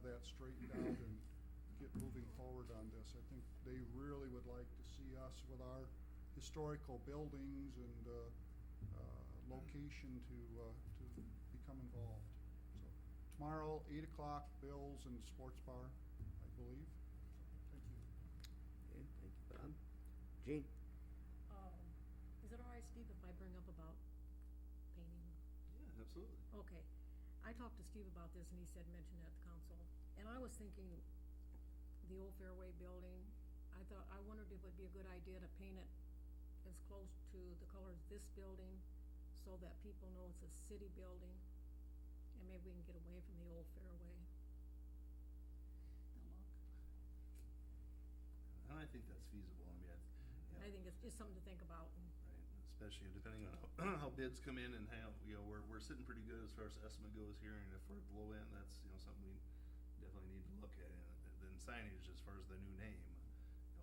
that straightened out and get moving forward on this. I think they really would like to see us with our historical buildings and location to become involved. So tomorrow, 8 o'clock, Bill's and Sports Bar, I believe. Thank you. Okay, thank you, Bob. Jean? Is it all right, Steve, if I bring up about painting? Yeah, absolutely. Okay. I talked to Steve about this, and he said mention it at the council. And I was thinking the old Fairway building, I wondered if it would be a good idea to paint it as close to the color of this building so that people know it's a city building, and maybe we can get away from the old Fairway. The look. And I think that's feasible. I mean, I think it's just something to think about. right, especially depending on how bids come in and how, we're sitting pretty good as far as estimate goes here, and if we're at the low end, that's, something we definitely need to look at. And then signage, as far as the new name,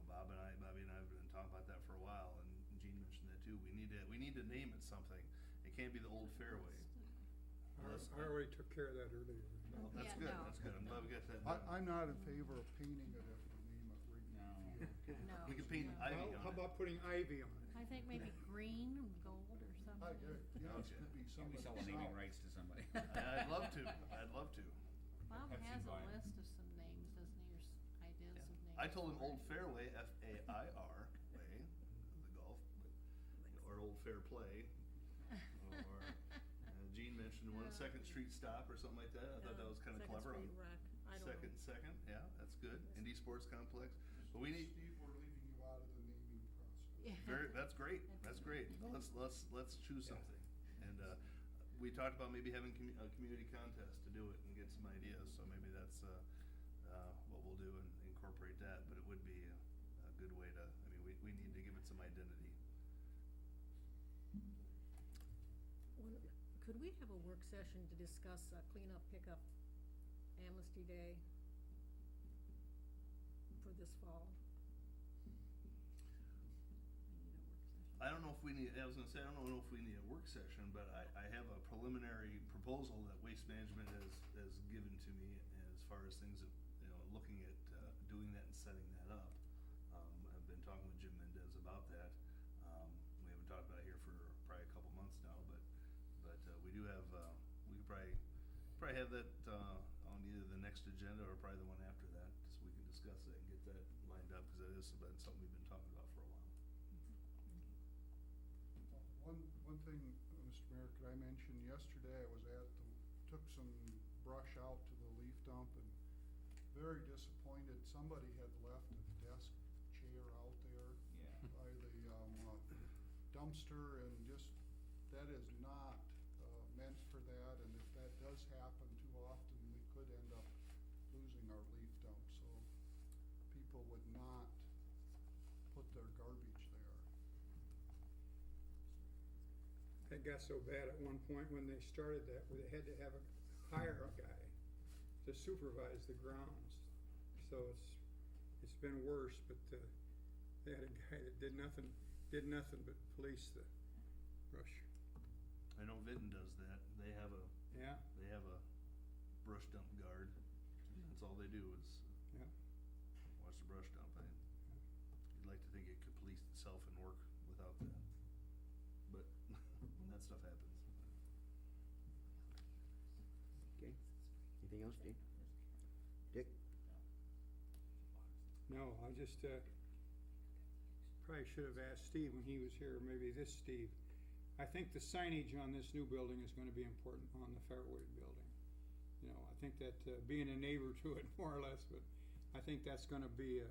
Bobby and I have been talking about that for a while, and Gene mentioned that too. We need to name it something. It can't be the old Fairway. I already took care of that earlier. Well, that's Yeah, good, no. that's good. I'm glad we got that done. I'm not in favor of painting it if we name it right. No. We can paint no. ivy on How it. about putting ivy on I think maybe green and gold or something. Yeah, it could be Can we somebody. sell naming rights to somebody? I'd love to. Bob Pepsi has a Vine. list of some names, doesn't he, or ideas of names? I told him Old Fairway, Fair way, the golf, or Old Fair Play, or Gene mentioned one, Second Street Stop or something like that. I thought that was kind of clever. Second Street Rec, I don't know. Second, yeah, that's good. Indy Sports Complex, but we need. Steve, we're leaving you out of the naming process. Yeah. That's great. That's great. Let's choose something. And we talked about maybe having a community contest to do it and get some ideas. So maybe that's what we'll do and incorporate that. But it would be a good way to. I mean, we need to give it some identity. Could we have a work session to discuss cleanup, pickup, Amnesty Day for this fall? We need a work session. I don't know if we need. I was going to say I don't know if we need a work session, but I have a preliminary proposal that Waste Management has given to me as far as things that, looking at doing that and setting that up. I've been talking with Jim Mendez about that. We haven't talked about it here for probably a couple months now, but we do have. We could probably have that on either the next agenda or probably the one after that, so we can discuss it and get that lined up, because that has been something we've been talking about for a while. One thing, Mr. Mayor, could I mention, yesterday I was took some brush out to the leaf dump, and very disappointed. Somebody had left a desk chair out there Yeah. by the dumpster, and just, that is not meant for that, and if that does happen too often, we could end up losing our leaf dump, so people would not put their garbage there. It got so bad at one point when they started that, where they had to hire a guy to supervise the grounds. So it's been worse, but they had a guy that did nothing but police the brush. I know Vinton does that. They have a brush dump guard. That's all they do is Yeah. watch the brush dump. You'd like to think it could police itself and work without that, but when that stuff happens. Okay. Anything else, Steve? Dick? No, I just probably should have asked Steve when he was here, or maybe this Steve. I think the signage on this new building is going to be important on the Fairway building. I think that being a neighbor to it, more or less, but I think that's going to be a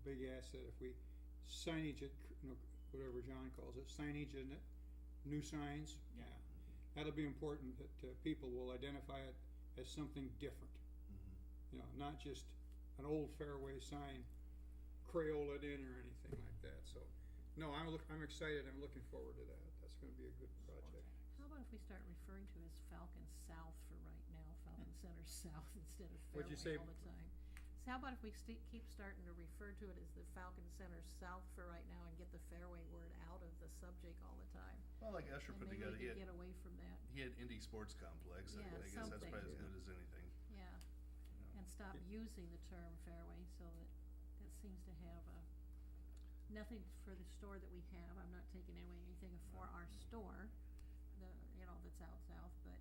big asset if we signage it, whatever John calls it, signage in it, new signs. Yeah, that'll be important, that people will identify it as something different. Mm-hmm. Not just an old Fairway sign, Crayola in or anything like that. So, no, I'm excited. I'm looking forward to that. That's going to be a good project. How about if we start referring to it as Falcon South for right now, Falcon Center South instead of What'd you Fairway say? all the time? So how about if we keep starting to refer to it as the Falcon Center South for right now and get the Fairway word out of the subject all the time? Well, like Escher And put maybe together, we could get away from that. He had Indy Sports Complex. Yeah, I guess that's something. probably as good as anything. Yeah, you know. and stop using the term fairway, so that seems to have nothing for the store that we have. I'm not taking away anything for our store, that's out south, but,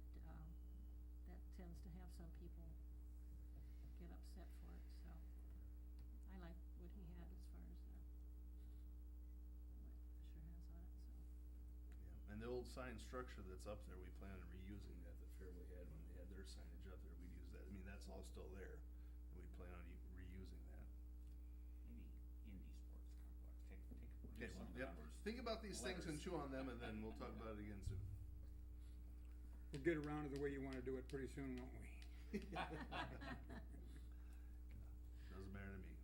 that tends to have some people get upset for it, so. I like what he had as far as, what Fisher has on it, so. Yeah, and the old sign structure that's up there, we plan on reusing that Fairway had when they had their signage up there, we'd use that, I mean, that's all still there, and we plan on reusing that. Maybe Indy Sports Complex, Okay, do well, some yep, numbers. think about these things and Letters. chew on them, and then we'll talk about it again soon. We'll get around to the way you wanna do it pretty soon, won't we? Doesn't matter to me.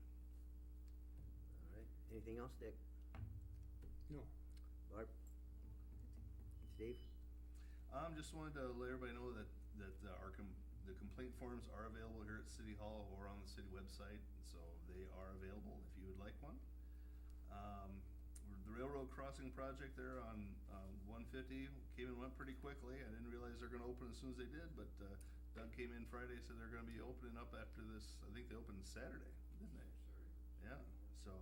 All right, anything else, Dick? No. Barb? Steve? Just wanted to let everybody know that the complaint forms are available here at City Hall or on the city website, so they are available if you would like one. The railroad crossing project there on 150 came and went pretty quickly. I didn't realize they're gonna open as soon as they did, but Doug came in Friday, said they're gonna be opening up after this, I think they opened Saturday, didn't they? Yeah, so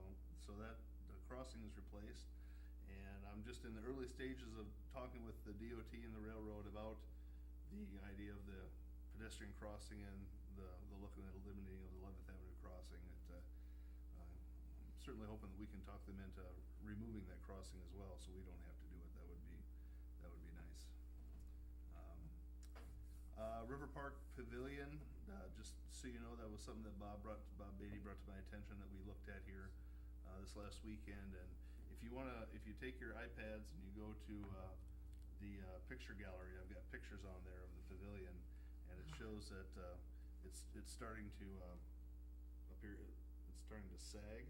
that, the crossing is replaced, and I'm just in the early stages of talking with the DOT and the railroad about the idea of the pedestrian crossing and the looking at eliminating of the 11th Avenue crossing. I'm certainly hoping that we can talk them into removing that crossing as well, so we don't have to do it. That would be nice. River Park Pavilion, just so you know, that was something that Bob Beatty brought to my attention that we looked at here this last weekend. And if you take your iPads and you go to the picture gallery, I've got pictures on there of the pavilion, and it shows that it's starting to appear. It's starting to sag.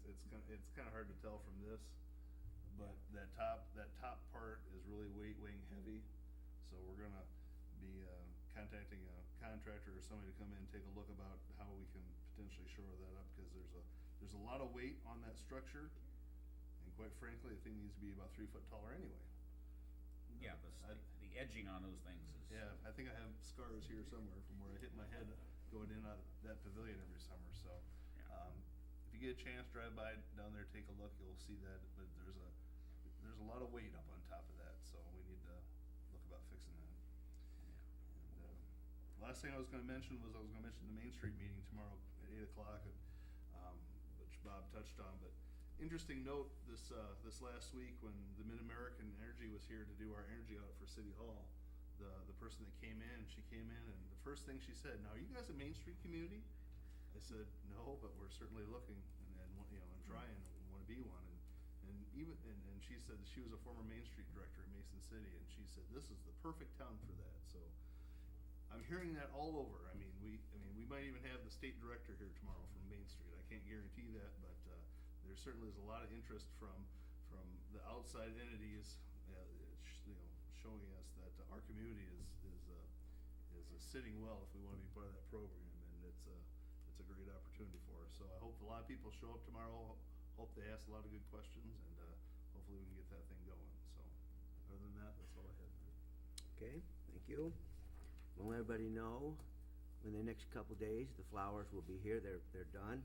It's kind of hard to tell from this, but that top part is really weighing heavy. So we're gonna be contacting a contractor or somebody to come in and take a look about how we can potentially shore that up, because there's a lot of weight on that structure, and quite frankly, the thing needs to be about 3 foot taller anyway. Yeah, the edging on those things is. Yeah, I think I have scars here somewhere from where I hit my head going in on that pavilion every summer, so. Yeah. If you get a chance, drive by down there, take a look, you'll see that, but there's a lot of weight up on top of that, so we need to look about fixing that. And, last thing I was gonna mention was the Main Street meeting tomorrow at 8 o'clock, which Bob touched on, but interesting note, this last week when the Mid-American Energy was here to do our energy audit for City Hall, the person that came in, she came in and the first thing she said, "Now, are you guys a Main Street community?" I said, "No, but we're certainly looking and trying and wanna be one." And she said that she was a former Main Street director in Mason City, and she said, "This is the perfect town for that." So I'm hearing that all over. I mean, we might even have the state director here tomorrow from Main Street. I can't guarantee that, but there certainly is a lot of interest from the outside entities, showing us that our community is sitting well if we want to be part of that program, and it's a great opportunity for us. So I hope a lot of people show up tomorrow. Hope they ask a lot of good questions, and hopefully we can get that thing going. So other than that, that's all I had. Okay, thank you. We'll let everybody know in the next couple days, the flowers will be here, they're done.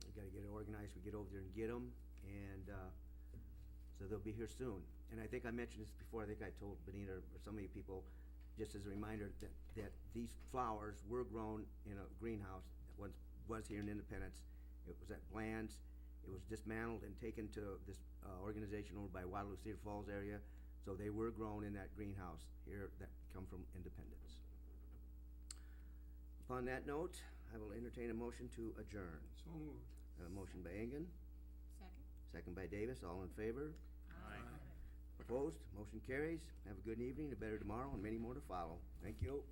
We gotta get it organized, we get over there and get them, and, so they'll be here soon. And I think I mentioned this before, I think I told Benita or some of you people, just as a reminder, that these flowers were grown in a greenhouse that once was here in Independence. It was at Bland's. It was dismantled and taken to this organization over by Waterloo Cedar Falls area. So they were grown in that greenhouse here that come from Independence. Upon that note, I will entertain a motion to adjourn. So moved. A motion by Engen, Second? second by Davis, all in favor? Aye. Opposed? Motion carries. Have a good evening, a better tomorrow, and many more to follow. Thank you.